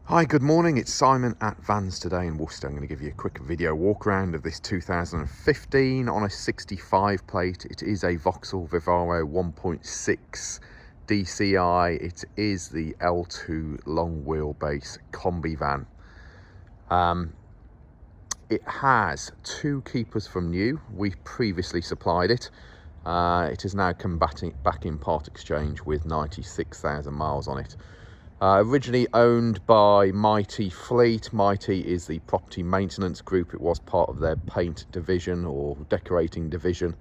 Hi, good morning. It's Simon at Vans Today in Worcester. I'm going to give you a quick video walk around of this 2015 on a 65 plate. It is a Vauxhall Vivaro 1.6 DCi. It is the L2 long wheelbase combi van. It has two keepers from new. We previously supplied it. It has now come back in part exchange with 96,000 miles on it. Originally owned by Mighty Fleet. Mighty is the property maintenance group. It was part of their paint division or decorating division.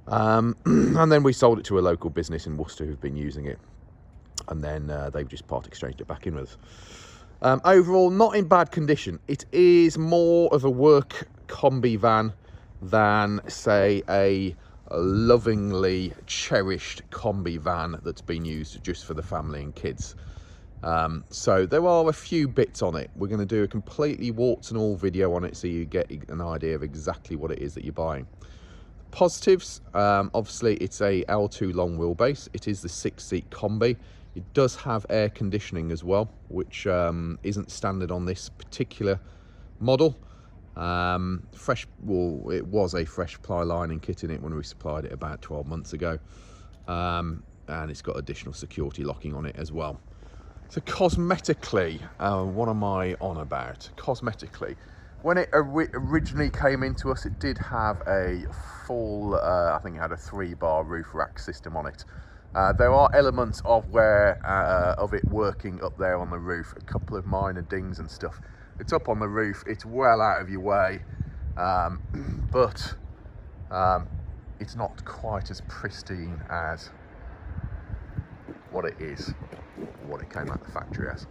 And then we sold it to a local business in Worcester who've been using it. And then they've just part exchanged it back in with us. Overall, not in bad condition. It is more of a work combi van than, say, a lovingly cherished combi van that's been used just for the family and kids. So there are a few bits on it. We're going to do a completely warts and all video on it so you get an idea of exactly what it is that you're buying. Positives, obviously it's a L2 long wheelbase. It is the 6-seat combi. It does have air conditioning as well, which isn't standard on this particular model. It was a fresh ply lining kit in it when we supplied it about 12 months ago. And it's got additional security locking on it as well. So cosmetically, what am I on about? Cosmetically, when it originally came into us, it did have a full, I think it had a 3-bar roof rack system on it. There are elements of it working up there on the roof, a couple of minor dings and stuff. It's up on the roof, it's well out of your way, but it's not quite as pristine as what it is, what it came out the factory as.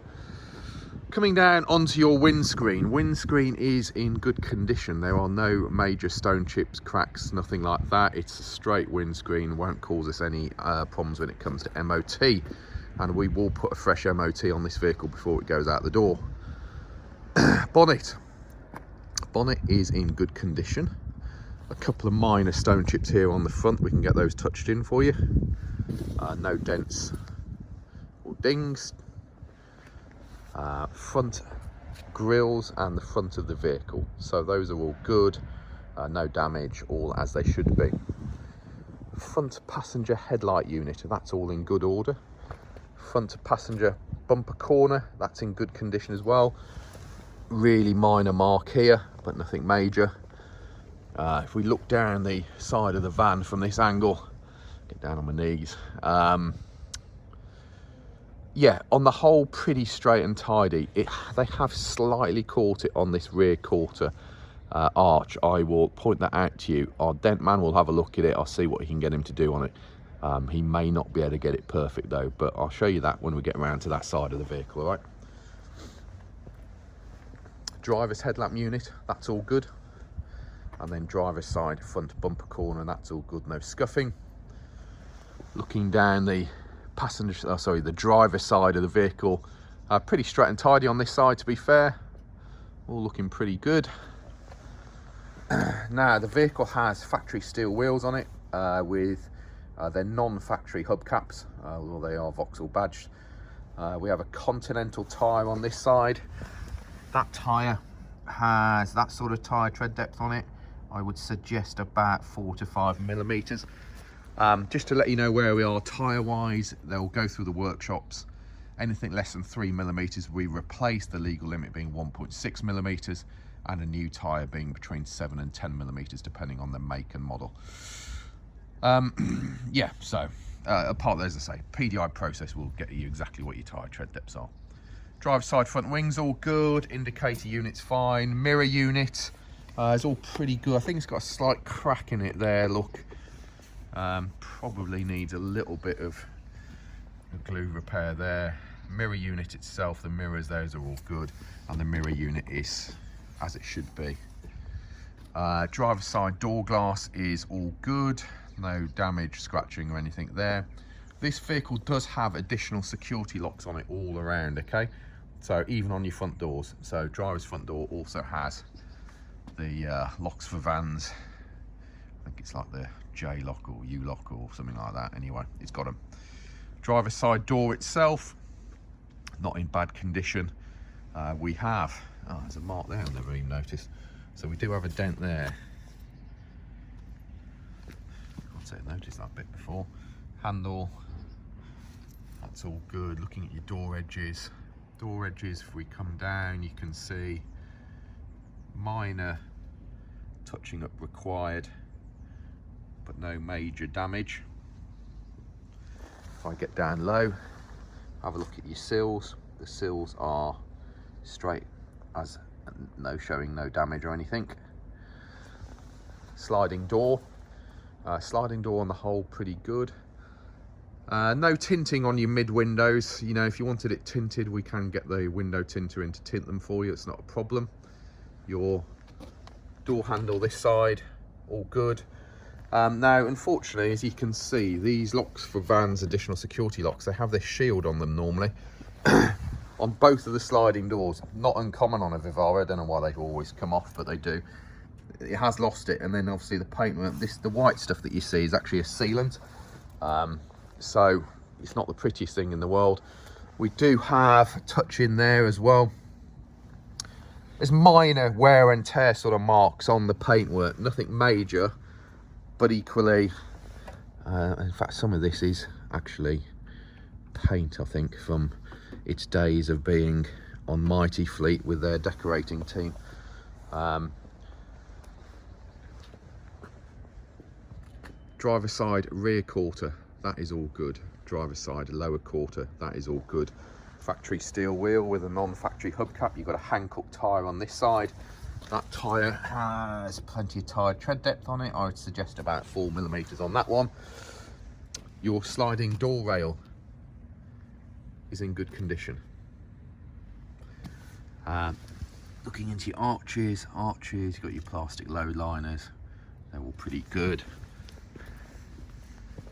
Coming down onto your windscreen is in good condition. There are no major stone chips, cracks, nothing like that. It's a straight windscreen, won't cause us any problems when it comes to MOT, and we will put a fresh MOT on this vehicle before it goes out the door. Bonnet is in good condition. A couple of minor stone chips here on the front, we can get those touched in for you. No dents or dings. Front grills and the front of the vehicle, so those are all good. No damage, all as they should be. Front passenger headlight unit, that's all in good order. Front passenger bumper corner, that's in good condition as well. Really minor mark here, but nothing major. If we look down the side of the van from this angle, get down on my knees, yeah, on the whole pretty straight and tidy. They have slightly caught it on this rear quarter arch. I will point that out to you. Our dent man will have a look at it. I'll see what he can get him to do on it. He may not be able to get it perfect though, but I'll show you that when we get around to that side of the vehicle. All right, driver's headlamp unit, that's all good. And then driver's side front bumper corner, that's all good, no scuffing. Looking down the the driver's side of the vehicle, pretty straight and tidy on this side, to be fair. All looking pretty good. Now the vehicle has factory steel wheels on it with their non-factory hubcaps, although they are Vauxhall badged. We have a Continental tyre on this side. That tyre has that sort of tyre tread depth on it. I would suggest about 4 to 5 millimeters. Just to let you know where we are tyre wise, they'll go through the workshops. Anything less than 3 millimeters, we replace, the legal limit being 1.6 millimeters, and a new tyre being between 7 and 10 millimeters, depending on the make and model. Yeah, so apart, as I say, PDI process will get you exactly what your tyre tread depths are. Driver's side front wings all good, indicator unit's fine, mirror unit is all pretty good. I think it's got a slight crack in it there, look. Probably needs a little bit of a glue repair there. Mirror unit itself, the mirrors, those are all good, and the mirror unit is as it should be. Driver's side door glass is all good, no damage, scratching or anything there. This vehicle does have additional security locks on it all around, okay, so even on your front doors. So driver's front door also has the locks for vans. I think it's like the J lock or U lock or something like that. Anyway, it's got them. Driver's side door itself, not in bad condition. We have, oh, there's a mark there, I've never even noticed. So we do have a dent there. I'd say I noticed that bit before. Handle, that's all good. Looking at your door edges. Door edges, if we come down, you can see minor touching up required, but no major damage. If I get down low, have a look at your sills. The sills are straight as showing no damage or anything. Sliding door on the whole pretty good. No tinting on your mid windows. You know, if you wanted it tinted, we can get the window tinter in to tint them for you. It's not a problem. Your door handle this side, all good. Now, unfortunately, as you can see, these locks for vans, additional security locks, they have this shield on them normally. On both of the sliding doors. Not uncommon on a Vivaro. I don't know why they always come off, but they do. It has lost it, and then obviously the paintwork, the white stuff that you see is actually a sealant. So it's not the prettiest thing in the world. We do have a touch in there as well. There's minor wear and tear sort of marks on the paintwork, nothing major, but equally, in fact, some of this is actually paint, I think, from its days of being on Mighty Fleet with their decorating team. Driver side rear quarter, that is all good. Driver side lower quarter, that is all good. Factory steel wheel with a non-factory hubcap. You've got a Hankook tyre on this side. That tyre has plenty of tyre tread depth on it. I would suggest about 4mm on that one. Your sliding door rail is in good condition. Looking into your arches, you've got your plastic low liners. They're all pretty good.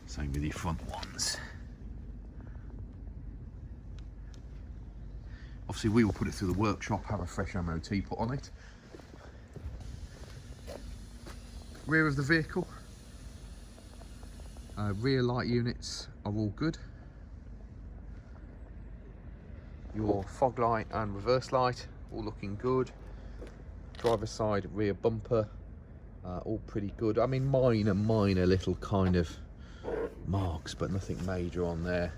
Same with your front ones. Obviously, we will put it through the workshop, have a fresh MOT put on it. Rear of the vehicle. Rear light units are all good. Your fog light and reverse light, all looking good. Driver side rear bumper, all pretty good. I mean, minor little kind of marks, but nothing major on there.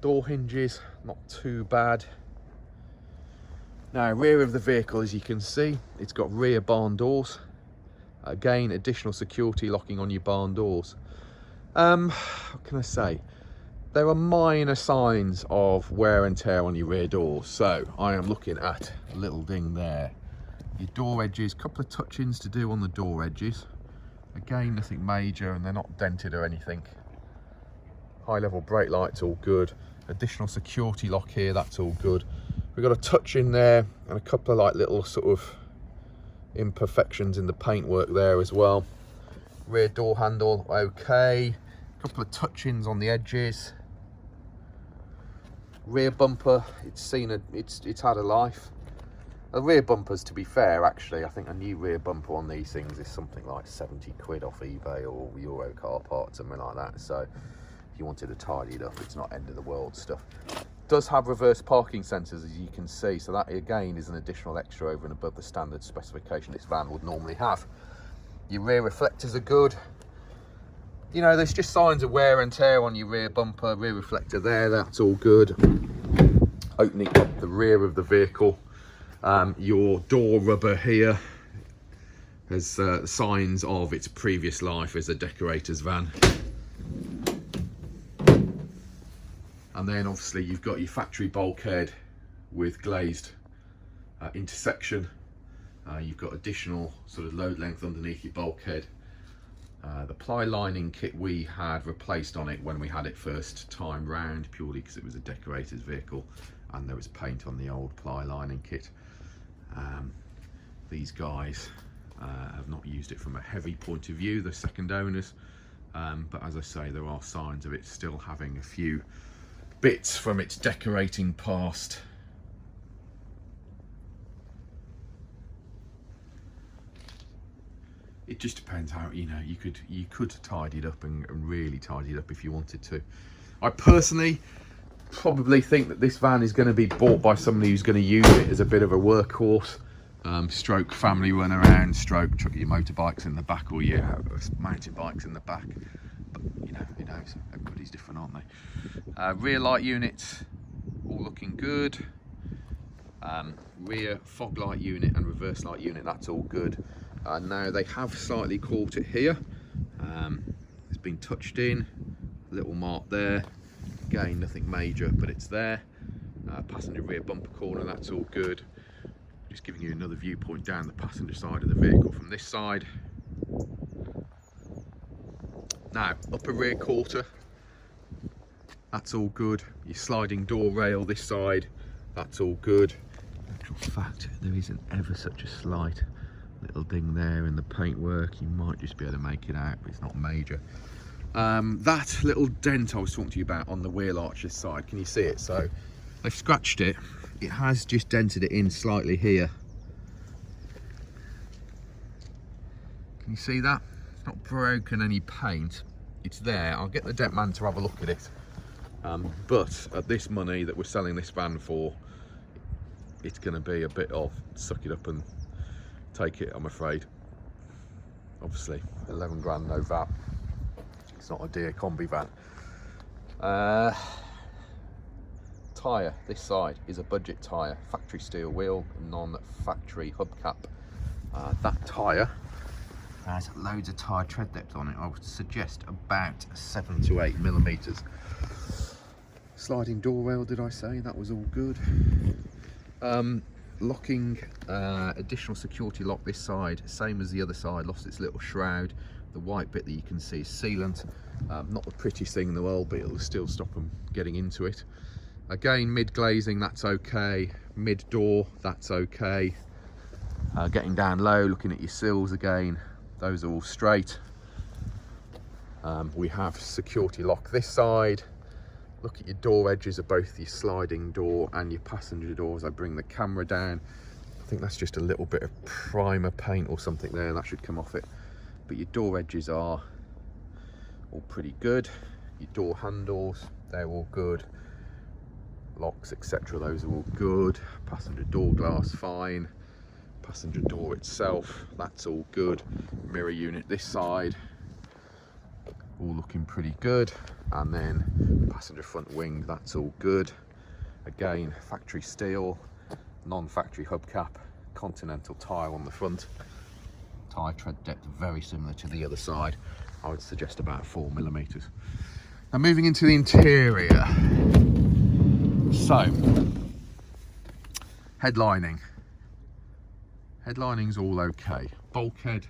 Door hinges, not too bad. Now, rear of the vehicle, as you can see, it's got rear barn doors. Again, additional security locking on your barn doors. What can I say? There are minor signs of wear and tear on your rear doors. So I am looking at a little ding there. Your door edges, couple of touch-ins to do on the door edges. Again, nothing major, and they're not dented or anything. High level brake lights, all good. Additional security lock here, that's all good. We've got a touch in there and a couple of like little sort of imperfections in the paintwork there as well. Rear door handle, okay. Couple of touch-ins on the edges. Rear bumper, it's had a life. The rear bumpers, to be fair, actually, I think a new rear bumper on these things is something like 70 quid off eBay or Euro car parts, something like that. So if you wanted to tidy it up, it's not end of the world stuff. Does have reverse parking sensors, as you can see, so that again is an additional extra over and above the standard specification this van would normally have. Your rear reflectors are good. You know, there's just signs of wear and tear on your rear bumper, rear reflector there, that's all good. Opening up the rear of the vehicle, your door rubber here has signs of its previous life as a decorator's van. And then obviously you've got your factory bulkhead with glazed intersection. You've got additional sort of load length underneath your bulkhead. The ply lining kit we had replaced on it when we had it first time round, purely because it was a decorator's vehicle and there was paint on the old ply lining kit. These guys have not used it from a heavy point of view, the second owners, but as I say, there are signs of it still having a few bits from its decorating past. It just depends how, you know, you could tidy it up and really tidy it up if you wanted to. I personally probably think that this van is going to be bought by somebody who's going to use it as a bit of a workhorse, stroke family run around, stroke chuck your motorbikes in the back or your mountain bikes in the back. But you know, who knows? Everybody's different, aren't they? Rear light units, all looking good. Rear fog light unit and reverse light unit, that's all good. Now they have slightly caught it here. It's been touched in, little mark there. Again, nothing major, but it's there. Passenger rear bumper corner, that's all good. Just giving you another viewpoint down the passenger side of the vehicle from this side. Now, upper rear quarter, that's all good. Your sliding door rail this side, that's all good. In actual fact, there isn't ever such a slight little ding there in the paintwork. You might just be able to make it out, but it's not major. That little dent I was talking to you about on the wheel arch this side, can you see it? So they've scratched it. It has just dented it in slightly here. Can you see that? It's not broken any paint. It's there. I'll get the dent man to have a look at it. But at this money that we're selling this van for, it's going to be a bit of suck it up and take it, I'm afraid. Obviously, 11 grand, no VAT. It's not a dear Combi van. Tyre, this side is a budget tyre, factory steel wheel, non-factory hubcap. That tyre has loads of tyre tread depth on it. I would suggest about 7 to 8 millimeters. Sliding door rail, did I say? That was all good. Locking, additional security lock this side, same as the other side, lost its little shroud. The white bit that you can see is sealant. Not the prettiest thing in the world, but it'll still stop them getting into it. Again, mid glazing, that's okay. Mid door, that's okay. Getting down low, looking at your sills again, those are all straight. We have security lock this side. Look at your door edges of both your sliding door and your passenger door as I bring the camera down. I think that's just a little bit of primer paint or something there, that should come off it. But your door edges are all pretty good. Your door handles, they're all good. Locks, etc., those are all good. Passenger door glass, fine. Passenger door itself, that's all good. Mirror unit this side, all looking pretty good. And then passenger front wing, that's all good. Again, factory steel, non-factory hubcap, continental tyre on the front. Tyre tread depth very similar to the other side. I would suggest about 4 millimeters. Now moving into the interior. So, headlining. Headlining's all okay. Bulkhead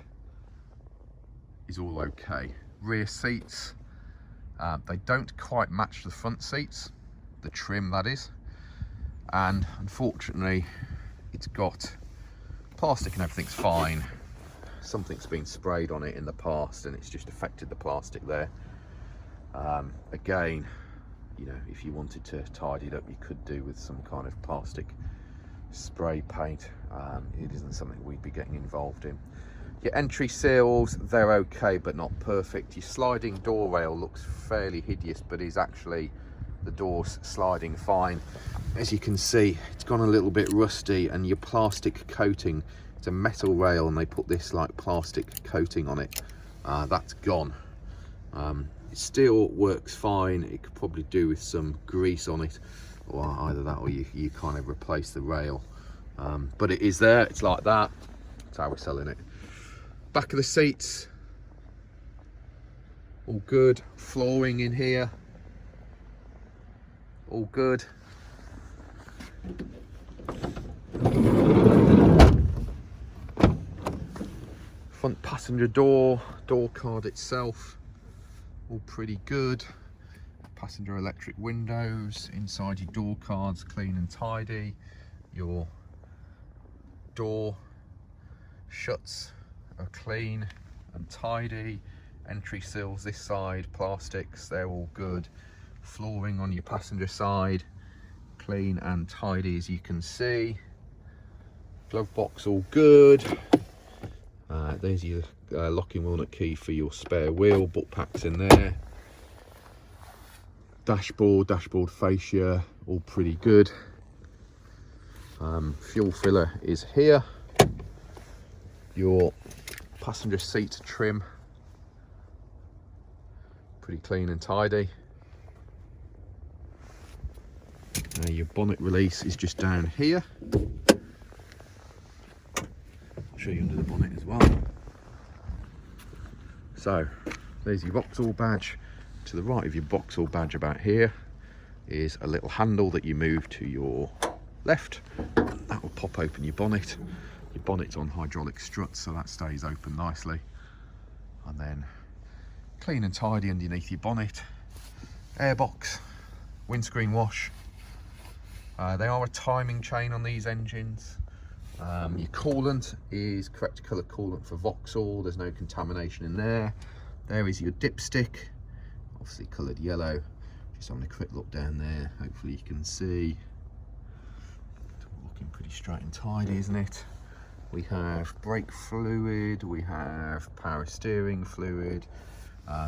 is all okay. Rear seats, they don't quite match the front seats, the trim that is, and unfortunately it's got plastic and everything's fine. Something's been sprayed on it in the past and it's just affected the plastic there. Again, you know, if you wanted to tidy it up, you could do with some kind of plastic spray paint. It isn't something we'd be getting involved in. Your entry sills, they're okay but not perfect. Your sliding door rail looks fairly hideous, but is actually, the door's sliding fine. As you can see, it's gone a little bit rusty, and your plastic coating, it's a metal rail and they put this like plastic coating on it. That's gone. It still works fine. It could probably do with some grease on it, or either that or you kind of replace the rail. But it is there, it's like that. That's how we're selling it. Back of the seats, all good. Flooring in here, all good. Front passenger door card itself, all pretty good. Passenger electric windows, inside your door cards, clean and tidy. Your door shuts are clean and tidy. Entry sills this side, plastics, they're all good. Flooring on your passenger side, clean and tidy as you can see. Glove box all good. There's your locking walnut key for your spare wheel, book packs in there. Dashboard fascia, all pretty good. Fuel filler is here. Your passenger seat trim, pretty clean and tidy. Your bonnet release is just down here. I'll show you under the bonnet as well. So there's your Vauxhall badge. To the right of your Vauxhall badge about here is a little handle that you move to your left. That will pop open your bonnet. Your bonnet's on hydraulic struts, so that stays open nicely. And then clean and tidy underneath your bonnet. Airbox, windscreen wash. They are a timing chain on these engines. Your coolant is correct colour coolant for Vauxhall. There's no contamination in there. There is your dipstick, obviously coloured yellow. Just having a quick look down there. Hopefully you can see. It's all looking pretty straight and tidy, isn't it? We have brake fluid. We have power steering fluid.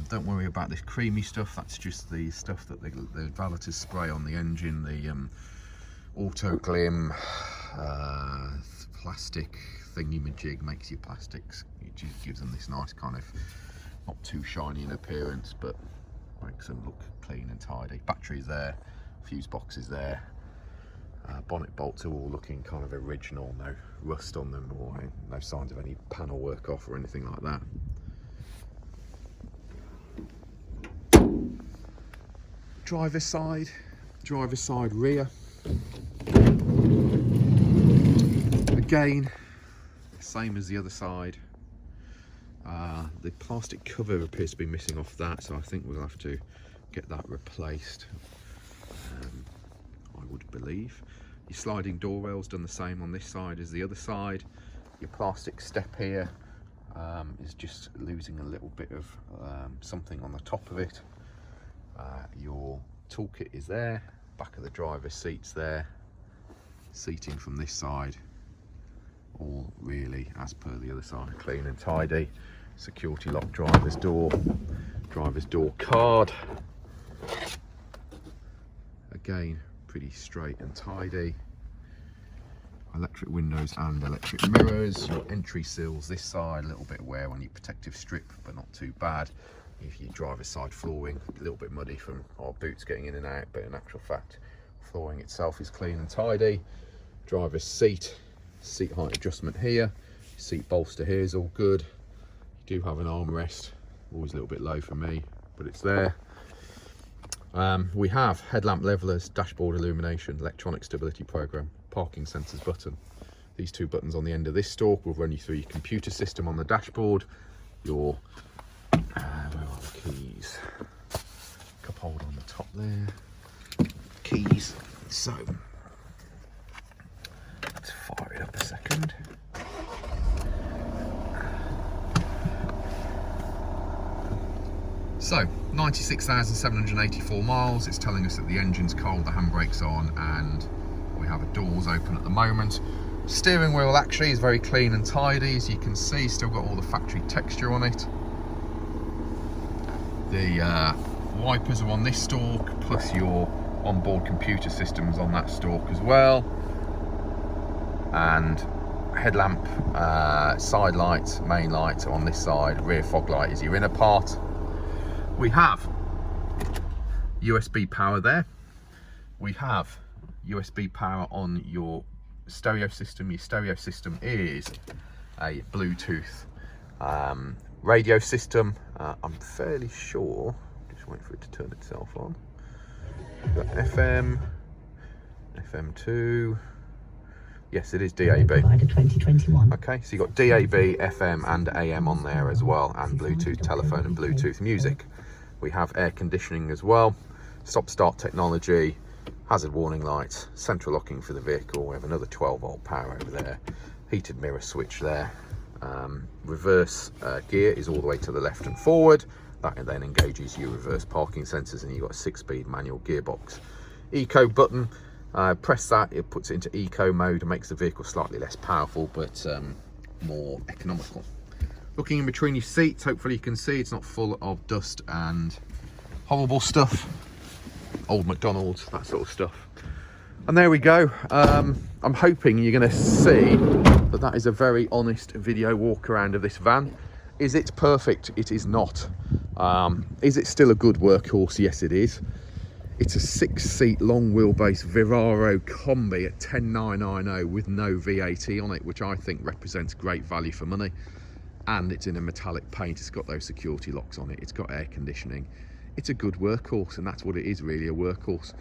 Don't worry about this creamy stuff. That's just the stuff that the valeters spray on the engine. The auto glim plastic thingy-majig makes your plastics, it just gives them this nice kind of, not too shiny in appearance, but makes them look clean and tidy. Batteries there, fuse boxes there. Bonnet bolts are all looking kind of original, no rust on them or no signs of any panel work off or anything like that. Driver's side rear. Again, same as the other side. The plastic cover appears to be missing off that, so I think we'll have to get that replaced, I would believe. Your sliding door rail's done the same on this side as the other side. Your plastic step here is just losing a little bit of something on the top of it. Your toolkit is there. Back of the driver's seat's there. Seating from this side, all really as per the other side, clean and tidy. Security lock driver's door card. Again, pretty straight and tidy. Electric windows and electric mirrors. Your entry sills this side, a little bit of wear on your protective strip, but not too bad. If your driver's side flooring, a little bit muddy from our boots getting in and out, but in actual fact, flooring itself is clean and tidy. Driver's seat height adjustment here. Seat bolster here is all good. You do have an armrest, always a little bit low for me, but it's there. We have headlamp levelers, dashboard illumination, electronic stability program, parking sensors button. These two buttons on the end of this stalk will run you through your computer system on the dashboard. Your where are the keys? Cup holder on the top there. Keys. So let's fire it up a second. So 96,784 miles. It's telling us that the engine's cold, the handbrake's on, and we have a doors open at the moment. Steering wheel actually is very clean and tidy, as you can see. Still got all the factory texture on it. The wipers are on this stalk, plus your onboard computer systems on that stalk as well. And headlamp, side lights, main lights are on this side. Rear fog light is your inner part. We have USB power there. We have USB power on your stereo system. Your stereo system is a Bluetooth radio system. I'm fairly sure, just wait for it to turn itself on. We've got FM, FM2. Yes, it is DAB. 2021. Okay, so you've got DAB, FM and AM on there as well, and Bluetooth telephone and Bluetooth music. We have air conditioning as well, stop-start technology, hazard warning lights, central locking for the vehicle. We have another 12-volt power over there, heated mirror switch there. Reverse gear is all the way to the left and forward. That then engages your reverse parking sensors, and you've got a 6-speed manual gearbox. Eco button, press that, it puts it into eco mode and makes the vehicle slightly less powerful but more economical. Looking in between your seats, hopefully you can see it's not full of dust and horrible stuff. old McDonald's, that sort of stuff. And there we go. I'm hoping you're going to see that that is a very honest video walk around of this van. Is it perfect? It is not. Is it still a good workhorse? Yes, it is. It's a 6-seat long wheelbase Vivaro Combi at 10,990 with no VAT on it, which I think represents great value for money. And it's in a metallic paint. It's got those security locks on it. It's got air conditioning. It's a good workhorse, and that's what it is, really, a workhorse.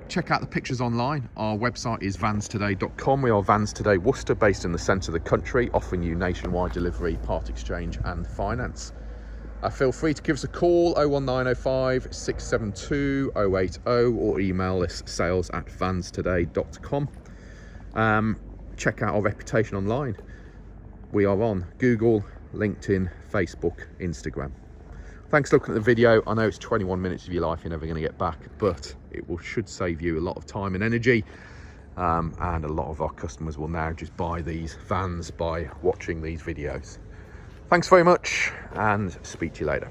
Check out the pictures online. Our website is vanstoday.com. We are Vans Today Worcester, based in the centre of the country, offering you nationwide delivery, part exchange and finance. Feel free to give us a call, 01905 672 080, or email us sales@vanstoday.com. Check out our reputation online. We are on Google, LinkedIn, Facebook, Instagram. Thanks for looking at the video. I know it's 21 minutes of your life you're never going to get back, but it should save you a lot of time and energy. And a lot of our customers will now just buy these vans by watching these videos. Thanks very much, and speak to you later.